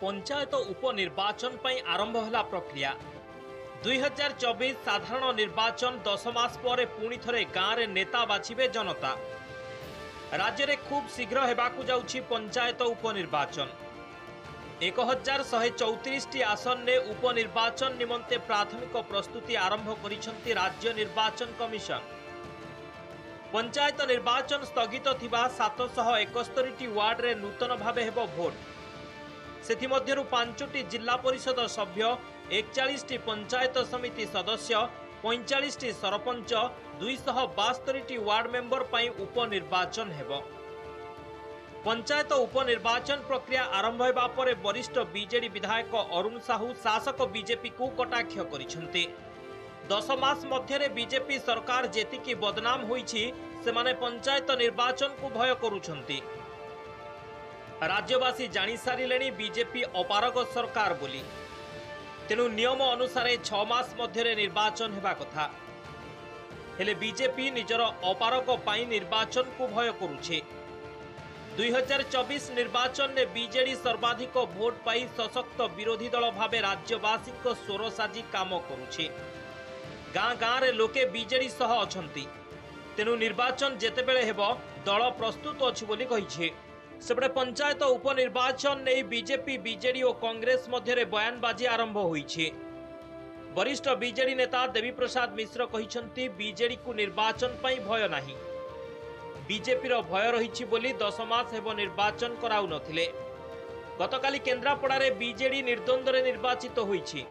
पंचायत उपनिर्वाचन पर आरंभ है प्रक्रिया 2024 साधारण निर्वाचन 10 मास पर पुणी थे गाँव में नेता बाछिबे जनता। राज्य में खूब शीघ्र हेबाकु जाउछि पंचायत उपनिर्वाचन। 1134 आसन ने उपनिर्वाचन निमंते प्राथमिक प्रस्तुति आरंभ करिसेंति राज्य निर्वाचन कमिशन। पंचायत निर्वाचन स्थगित थिबा 771 वार्ड रे नूतन भावे हेबो भोट। सेथिमध्यरु 5टी जिला परिषद सभ्य, 41टी पंचायत समिति सदस्य, 45टी सरपंच, 272टी वार्ड मेंबर पई उपनिर्वाचन हेबो। पंचायत उपनिर्वाचन प्रक्रिया आरंभ हेबा परे वरिष्ठ बीजेडी विधायक अरुण साहू शासक बीजेपी को कटाक्ष करिसेंति। 10 मास मध्यरे बीजेपी सरकार जेतिकी बदनाम होईछि सेमाने पंचायत निर्वाचन को भय करुछंती। राज्यवासी जानी सारिलेनी बीजेपी अपारग सरकार बोली। तेणु नियम अनुसार 6 मास मध्यरे निर्वाचन हेबा कथा। हेले बीजेपी निजर अपारग पाई निर्वाचन को भय करुछे। 2024 निर्वाचन में बीजेडी सर्वाधिक भोट पाई सशक्त विरोधी दल भावे राज्यवासी स्वर साजी काम करुछे। गाँ गाँ रे लोके बीजेडी सह अछंती। तेणु निर्वाचन जेतेबेले हेबो दल प्रस्तुत अछि बोली कहिछे। सेपटे पंचायत उपनिर्वाचन नहीं बीजेपी बीजेडी और कांग्रेस मध्य बयानबाजी आरंभ होईछे। वरिष्ठ बीजेडी नेता देवी प्रसाद मिश्र कहिसंती बीजेडी को निर्वाचन पई भय नाही। बीजेपी रो भय रहिछि बोली 10 मास हेबो निर्वाचन कराउ नथिले। गतकाली केन्द्रापड़ा रे बीजेडी निर्द्वंद्व रे निर्वाचित होईछि।